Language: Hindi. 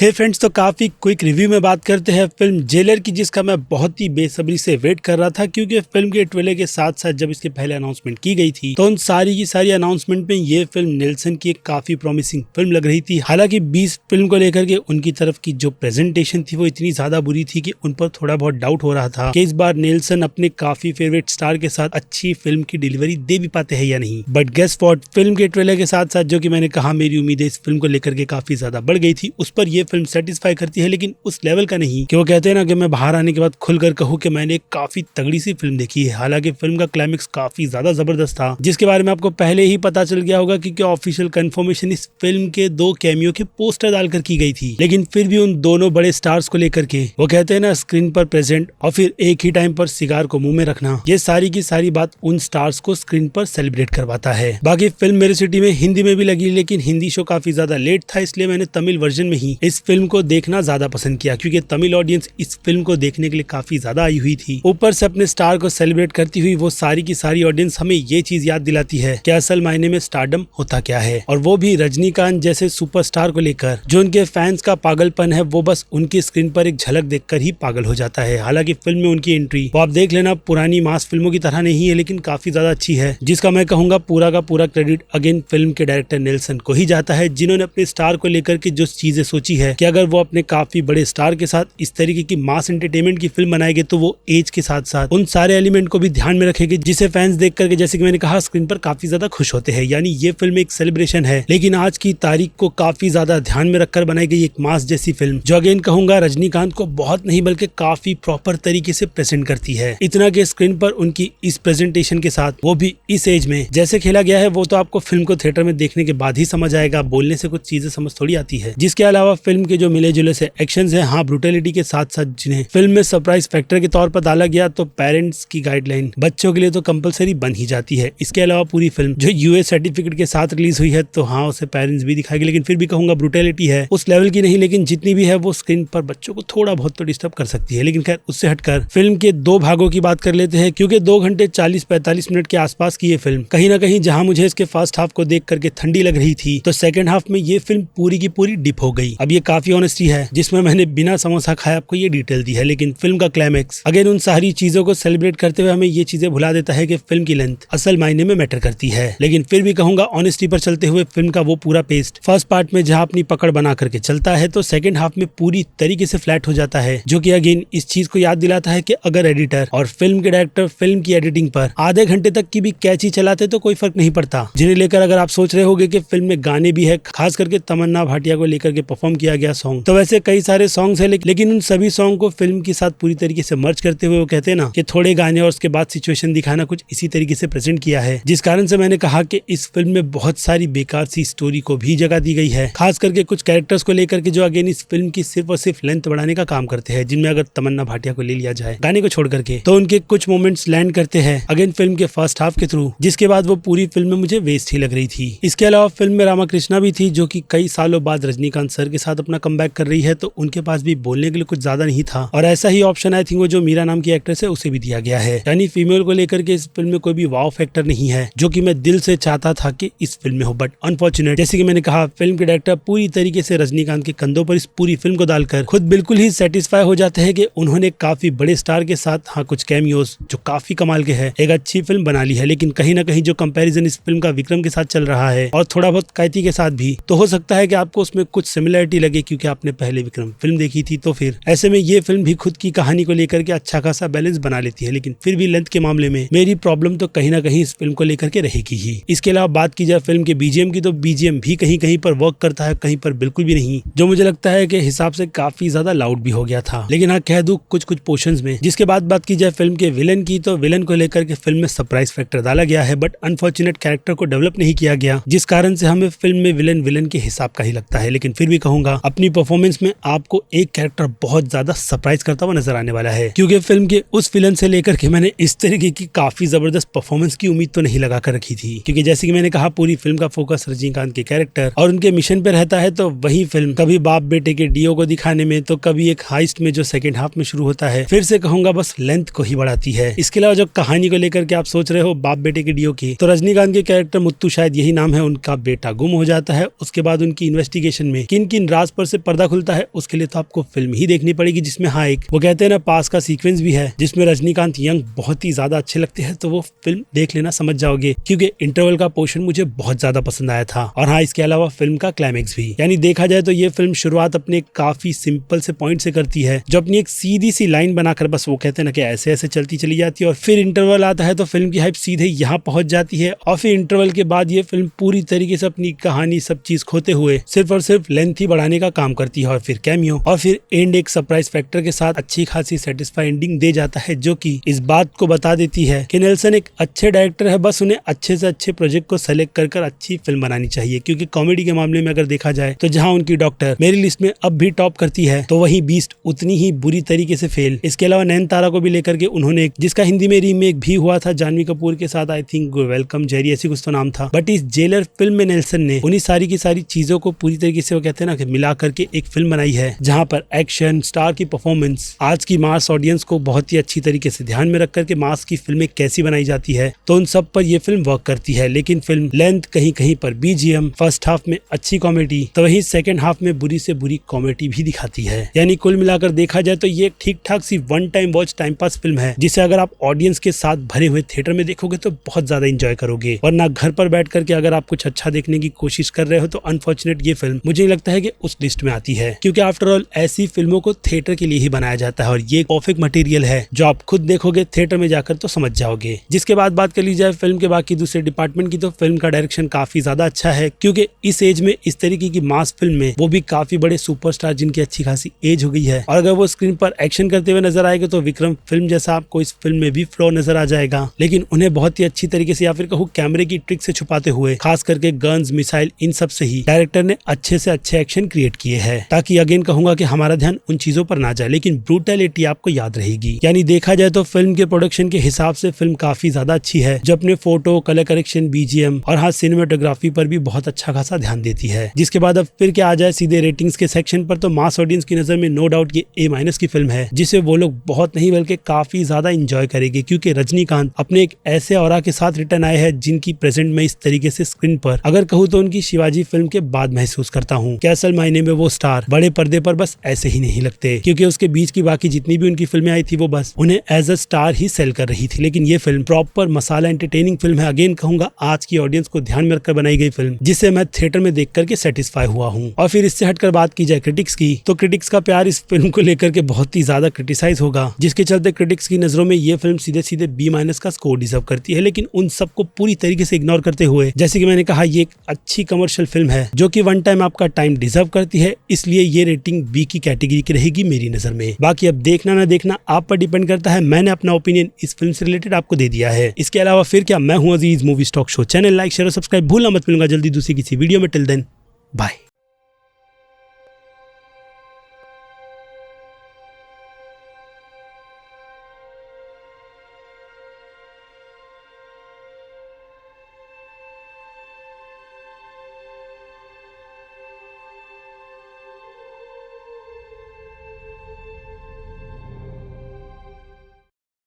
हे फ्रेंड्स, तो काफी क्विक रिव्यू में बात करते हैं फिल्म जेलर की, जिसका मैं बहुत ही बेसब्री से वेट कर रहा था क्योंकि फिल्म के ट्रेलर के साथ साथ जब इसके पहले अनाउंसमेंट की गई थी तो उन सारी की सारी अनाउंसमेंट में ये फिल्म नेल्सन की एक काफी प्रॉमिसिंग फिल्म लग रही थी। हालांकि 20 फिल्म को लेकर के उनकी तरफ की जो प्रेजेंटेशन थी वो इतनी ज्यादा बुरी थी कि उन पर थोड़ा बहुत डाउट हो रहा था कि इस बार नेल्सन अपने काफी फेवरेट स्टार के साथ अच्छी फिल्म की डिलीवरी दे भी पाते हैं या नहीं। बट गेस व्हाट, फिल्म के ट्रेलर के साथ साथ जो कि मैंने कहा मेरी उम्मीदें इस फिल्म को लेकर के काफी ज्यादा बढ़ गई थी, उस पर ये फिल्म सेटिस्फाई करती है, लेकिन उस लेवल का नहीं कि वो कहते हैं ना कि मैं बाहर आने के बाद खुलकर कहूँ कि मैंने एक काफी तगड़ी सी फिल्म देखी है। हालांकि फिल्म का क्लाइमेक्स काफी ज्यादा जबरदस्त था, जिसके बारे में आपको पहले ही पता चल गया होगा क्योंकि ऑफिशियल कंफर्मेशन इस फिल्म के 2 कैमियो के पोस्टर डालकर की गई थी। लेकिन फिर भी उन दोनों बड़े स्टार्स को लेकर के वो कहते हैं ना, स्क्रीन पर प्रेजेंट और फिर एक ही टाइम पर सिगार को मुंह में रखना, ये सारी की सारी बात उन स्टार्स को स्क्रीन पर सेलिब्रेट करवाता है। बाकी फिल्म मेरे सिटी में हिंदी में भी लगी, लेकिन हिंदी शो काफी ज्यादा लेट था, इसलिए मैंने तमिल वर्जन में ही इस फिल्म को देखना ज्यादा पसंद किया क्योंकि तमिल ऑडियंस इस फिल्म को देखने के लिए काफी ज्यादा आई हुई थी। ऊपर से अपने स्टार को सेलिब्रेट करती हुई वो सारी की सारी ऑडियंस हमें ये चीज याद दिलाती है कि असल मायने में स्टारडम होता क्या है, और वो भी रजनीकांत जैसे सुपरस्टार को लेकर। जो उनके फैंस का पागलपन है वो बस उनकी स्क्रीन पर एक झलक देखकर ही पागल हो जाता है। हालांकि फिल्म में उनकी एंट्री वो आप देख लेना पुरानी मास फिल्मों की तरह नहीं है, लेकिन काफी ज्यादा अच्छी है, जिसका मैं कहूंगा पूरा का पूरा क्रेडिट अगेन फिल्म के डायरेक्टर नेल्सन को ही जाता है, जिन्होंने अपने स्टार को लेकर के जो चीजें सोची है कि अगर वो अपने काफी बड़े स्टार के साथ इस तरीके की मास एंटरटेनमेंट की फिल्म बनाएंगे तो वो एज के साथ साथ उन सारे एलिमेंट को भी ध्यान में रखेंगे जिसे फैंस देख करके, जैसे कि मैंने कहा, स्क्रीन पर काफी ज्यादा खुश होते हैं। यानी ये फिल्म एक सेलिब्रेशन है, लेकिन आज की तारीख को काफी ज्यादा ध्यान में रखकर बनाई गई एक मास जैसी फिल्म, जो अगेन कहूंगा रजनीकांत को बहुत नहीं बल्कि काफी प्रॉपर तरीके से प्रेजेंट करती है। इतना कि स्क्रीन पर उनकी इस प्रेजेंटेशन के साथ, वो भी इस एज में जैसे खेला गया है, वो तो आपको फिल्म को थिएटर में देखने के बाद ही समझ आएगा। बोलने से कुछ चीजें समझ थोड़ी आती है। जिसके अलावा फिल्म के जो मिले जुले से एक्शन है, हाँ ब्रूटैलिटी के साथ साथ जिन्हें फिल्म में सरप्राइज फैक्टर के तौर पर डाला गया, तो पेरेंट्स की गाइडलाइन बच्चों के लिए तो कंपलसरी बन ही जाती है। इसके अलावा पूरी फिल्म जो यूएस सर्टिफिकेट के साथ रिलीज हुई है, तो हाँ उसे पेरेंट्स भी दिखाएगी, लेकिन फिर भी कहूंगा ब्रूटैलिटी है उस लेवल की नहीं, लेकिन जितनी भी है वो स्क्रीन पर बच्चों को थोड़ा बहुत तो डिस्टर्ब कर सकती है। लेकिन खैर उससे हटकर फिल्म के 2 भागों की बात कर लेते हैं, क्योंकि 2 घंटे 40-45 मिनट के आसपास की ये फिल्म कहीं ना कहीं जहां मुझे इसके फर्स्ट हाफ को देख करके ठंडी लग रही थी, तो सेकंड हाफ में ये फिल्म पूरी की पूरी डिप हो गई। अब ये काफी ऑनेस्टी है जिसमें मैंने बिना समोसा खाए आपको ये डिटेल दी है, लेकिन फिल्म का क्लाइमेक्स अगेन उन सारी चीजों को सेलिब्रेट करते हुए हमें ये चीजें भुला देता है कि फिल्म की लेंथ असल मायने में मैटर करती है। लेकिन फिर भी कहूंगा ऑनेस्टी पर चलते हुए फिल्म का वो पूरा पेस्ट फर्स्ट पार्ट में जहां अपनी पकड़ बना करके चलता है, तो सेकंड हाफ में पूरी तरीके से फ्लैट हो जाता है, जो कि अगेन इस चीज को याद दिलाता है कि अगर एडिटर और फिल्म के डायरेक्टर फिल्म की एडिटिंग पर आधे घंटे तक की भी कैची चलाते तो कोई फर्क नहीं पड़ता। जिन्हें लेकर अगर आप सोच रहे होगे कि फिल्म में गाने भी है, खास करके तमन्ना भाटिया को लेकर के परफॉर्म किया गया सॉन्ग, तो वैसे कई सारे सॉन्ग्स है, लेकिन उन सभी सॉन्ग को फिल्म के साथ पूरी तरीके से मर्ज करते हुए वो कहते हैं ना कि थोड़े गाने और उसके बाद सिचुएशन दिखाना, कुछ इसी तरीके से प्रेजेंट किया है, जिस कारण से मैंने कहा कि इस फिल्म में बहुत सारी बेकार सी स्टोरी को भी जगह दी गई है, खास करके कुछ कैरेक्टर्स को लेकर के जो अगेन इस फिल्म की सिर्फ और सिर्फ लेंथ बढ़ाने का काम करते हैं। जिनमें अगर तमन्ना भाटिया को ले लिया जाए गाने को छोड़ करके, तो उनके कुछ मोमेंट्स लैंड करते हैं अगेन फिल्म के फर्स्ट हाफ के थ्रू, जिसके बाद वो पूरी फिल्म में मुझे वेस्ट ही लग रही थी। इसके अलावा फिल्म में रामाकृष्णा भी थी, जो कि कई सालों बाद रजनीकांत सर के साथ अपना कमबैक कर रही है, तो उनके पास भी बोलने के लिए कुछ ज्यादा नहीं था, और ऐसा ही ऑप्शन आई थिंक वो जो मीरा नाम की एक्ट्रेस है उसे भी दिया गया है। यानी फीमेल को लेकर के इस फिल्म में कोई भी वाव फैक्टर नहीं है, जो कि मैं दिल से चाहता था कि इस फिल्म में हो। बट अनफॉर्चुनेट, जैसे कि मैंने कहा, फिल्म के डायरेक्टर पूरी तरीके से रजनीकांत के कंधों पर इस पूरी फिल्म को डालकर खुद बिल्कुल ही सेटिस्फाई हो जाते हैं कि उन्होंने काफी बड़े स्टार के साथ, हाँ कुछ कैमियोस जो काफी कमाल के हैं, एक अच्छी फिल्म बना ली है। लेकिन कहीं ना कहीं जो कंपैरिजन इस फिल्म का विक्रम के साथ चल रहा है और थोड़ा बहुत कैथी के साथ भी, तो हो सकता है कि आपको उसमें कुछ सिमिलरिटी लगे क्योंकि आपने पहले विक्रम फिल्म देखी थी, तो फिर ऐसे में ये फिल्म भी खुद की कहानी को लेकर के अच्छा खासा बैलेंस बना लेती है। लेकिन फिर भी लेंथ के मामले में मेरी प्रॉब्लम तो कहीं ना कहीं इस फिल्म को लेकर के रहेगी ही। इसके अलावा बात की जाए फिल्म के बीजीएम की, तो बीजीएम भी कहीं कहीं पर वर्क करता है, कहीं पर बिल्कुल भी नहीं, जो मुझे लगता है कि हिसाब से काफी ज्यादा लाउड भी हो गया था। लेकिन हाँ कह दूं कुछ कुछ पोर्शंस में। जिसके बाद बात की जाए फिल्म के विलन की, तो विलन को लेकर के फिल्म में सरप्राइज फैक्टर डाला गया है, बट अनफॉर्चुनेट कैरेक्टर को डेवलप नहीं किया गया, जिस कारण से हमें फिल्म में विलन के हिसाब का ही लगता है। लेकिन फिर भी कहूंगा अपनी परफॉर्मेंस में आपको एक कैरेक्टर बहुत ज्यादा सरप्राइज करता हुआ नजर आने वाला है, क्योंकि फिल्म के उस विलन से लेकर के मैंने इस तरीके की काफी जबरदस्त परफॉर्मेंस की उम्मीद तो नहीं लगा कर रखी थी, क्योंकि जैसे कि मैंने कहा पूरी फिल्म का फोकस रजनीकांत के कैरेक्टर और उनके मिशन पे रहता है। तो वही फिल्म कभी बाप बेटे के डीओ को दिखाने में, तो कभी एक हाइस्ट में जो सेकंड हाफ में शुरू होता है, फिर से कहूंगा बस लेंथ को ही बढ़ाती है। इसके अलावा जो कहानी को लेकर के आप सोच रहे हो बाप बेटे के डीओ की, तो रजनीकांत के कैरेक्टर मुत्तू, शायद यही नाम है, उनका बेटा गुम हो जाता है। उसके बाद उनकी इन्वेस्टिगेशन में किन किन राज पर से पर्दा खुलता है उसके लिए तो आपको फिल्म ही देखनी पड़ेगी, जिसमें हाँ एक वो कहते हैं ना पास का सीक्वेंस भी है जिसमें रजनीकांत यंग बहुत ही ज्यादा अच्छे लगते हैं, तो वो फिल्म देख लेना समझ जाओगे, क्योंकि इंटरवल का पोर्शन मुझे बहुत ज्यादा पसंद आया था। और हाँ इसके अलावा फिल्म का क्लाइमेक्स भी, यानी देखा जाए तो ये फिल्म शुरुआत अपने काफी सिंपल से पॉइंट से करती है, जो अपनी एक सीधी सी लाइन बनाकर बस वो कहते हैं ना कि ऐसे ऐसे चलती चली जाती है, और फिर इंटरवल आता है तो फिल्म की हाइप सीधे यहाँ पहुंच जाती है, और फिर इंटरवल के बाद ये फिल्म पूरी तरीके से अपनी कहानी सब चीज खोते हुए सिर्फ और सिर्फ लेंथ ही बढ़ाने का काम करती है, और फिर कैमियो और फिर एंड एक सरप्राइज फैक्टर के साथ अच्छी खासी सेटिस्फाई एंडिंग दे जाता है, जो कि इस बात को बता देती है कि नेल्सन एक अच्छे डायरेक्टर है, बस उन्हें अच्छे से अच्छे प्रोजेक्ट को सेलेक्ट कर अच्छी फिल्म बनानी चाहिए। क्योंकि कॉमेडी के मामले में अगर देखा जाए तो जहां उनकी डॉक्टर मेरी लिस्ट में अब भी टॉप करती है, तो वहीं बीस्ट उतनी ही बुरी तरीके से फेल। इसके अलावा नयनतारा को भी लेकर के उन्होंने जिसका हिंदी में रीमेक भी हुआ था जानवी कपूर के साथ, आई थिंक वेलकम जेरी ऐसी कुछ तो नाम था, बट इस जेलर फिल्म में नेल्सन ने उन्हीं सारी की सारी चीजों को पूरी तरीके से वो कहते हैं ना कि मिला करके एक फिल्म बनाई है, जहां पर एक्शन, स्टार की परफॉर्मेंस, आज की मास ऑडियंस को बहुत ही अच्छी तरीके से ध्यान में रख करके मास की फिल्में कैसी बनाई जाती है, तो उन सब पर यह फिल्म वर्क करती है। लेकिन फिल्म लेंथ कहीं कहीं पर बीजीएम, फर्स्ट हाफ में अच्छी कॉमेडी तो वहीं सेकंड हाफ में बुरी से बुरी कॉमेडी भी दिखाती है। यानी कुल मिलाकर देखा जाए तो ये ठीक ठाक सी one time watch time pass film है, जिसे अगर आप ऑडियंस के साथ भरे हुए थिएटर में देखोगे तो बहुत ज्यादा एंजॉय करोगे, वरना घर पर बैठ करके अगर आप कुछ अच्छा देखने की कोशिश कर रहे हो तो अनफॉर्चुनेट ये फिल्म मुझे लगता है कि उस लिस्ट में आती है, क्योंकि आफ्टर ऑल ऐसी फिल्मों को थिएटर के लिए ही बनाया जाता है, और ये परफेक्ट मटेरियल है जो आप खुद देखोगे थिएटर में जाकर तो समझ जाओगे। जिसके बाद बात कर ली जाए फिल्म के बाकी दूसरे डिपार्टमेंट की, तो फिल्म का डायरेक्शन काफी ज्यादा अच्छा है, क्योंकि इस एज में इस तरीके की मास फिल्म में वो भी काफी बड़े सुपरस्टार जिनकी अच्छी खासी एज हो गई है, और अगर वो स्क्रीन पर एक्शन करते हुए नजर आएगा तो विक्रम फिल्म जैसा आपको इस फिल्म में भी फ्लो नजर आ जाएगा। लेकिन उन्हें बहुत ही अच्छी तरीके से या फिर कहूँ कैमरे की ट्रिक से छुपाते हुए, खास करके गन्स, मिसाइल, इन सब से ही डायरेक्टर ने अच्छे से अच्छे एक्शन क्रिएट किए हैं, ताकि अगेन कहूंगा कि हमारा ध्यान उन चीजों पर ना जाए लेकिन ब्रूटैलिटी आपको याद रहेगी। यानी देखा जाए तो फिल्म के प्रोडक्शन के हिसाब से फिल्म काफी ज्यादा अच्छी है, जो अपने फोटो, कलर करेक्शन, बीजीएम और हाँ सिनेमेटोग्राफी पर भी बहुत अच्छा खासा ध्यान देती है। जिसके बाद अब फिर क्या आ जाए सीधे रेटिंग्स के सेक्शन पर, तो मास ऑडियंस की नजर में नो डाउट ये A- की फिल्म है, जिसे वो लोग बहुत नहीं बल्कि काफी ज्यादा इंजॉय करेंगे, क्योंकि रजनीकांत अपने एक ऐसे ऑरा के साथ रिटर्न आए हैं जिनकी प्रेजेंट में इस तरीके से स्क्रीन पर अगर कहूँ तो उनकी शिवाजी फिल्म के बाद महसूस करता हूँ कि असल मायने में वो स्टार बड़े पर्दे पर बस ऐसे ही नहीं लगते, क्योंकि उसके बीच की बाकी जितनी भी उनकी फिल्में आई थी वो बस उन्हें एज अ स्टार ही सेल कर रही थी। लेकिन ये film proper masala entertaining film है, अगेन कहूंगा आज की ऑडियंस को ध्यान में रखकर बनाई गई फिल्म, जिसे मैं थिएटर में देख करके सेटिस्फाई हुआ हूँ। और फिर इससे हटकर बात की जाए क्रिटिक्स की, तो क्रिटिक्स का प्यार इस फिल्म को लेकर के बहुत ही ज्यादा क्रिटिसाइज होगा, जिसके चलते क्रिटिक्स की नजरों में ये फिल्म सीधे सीधे B- का स्कोर डिजर्व करती है। लेकिन उन सबको पूरी तरीके से इग्नोर करते हुए, जैसे कि मैंने कहा, ये एक अच्छी कमर्शियल फिल्म है जो कि वन टाइम आपका टाइम डिजर्व करती है, इसलिए ये रेटिंग B की कैटेगरी की रहेगी मेरी नजर में। बाकी अब देखना ना देखना आप पर डिपेंड करता है, मैंने अपना ओपिनियन इस फिल्म से रिलेटेड आपको दे दिया है। इसके अलावा फिर क्या, मैं हूं Aziz, movie stock show channel like share और सब्सक्राइब भूलना मत। मिलूंगा जल्दी दूसरी किसी वीडियो में, टिल देन बाय।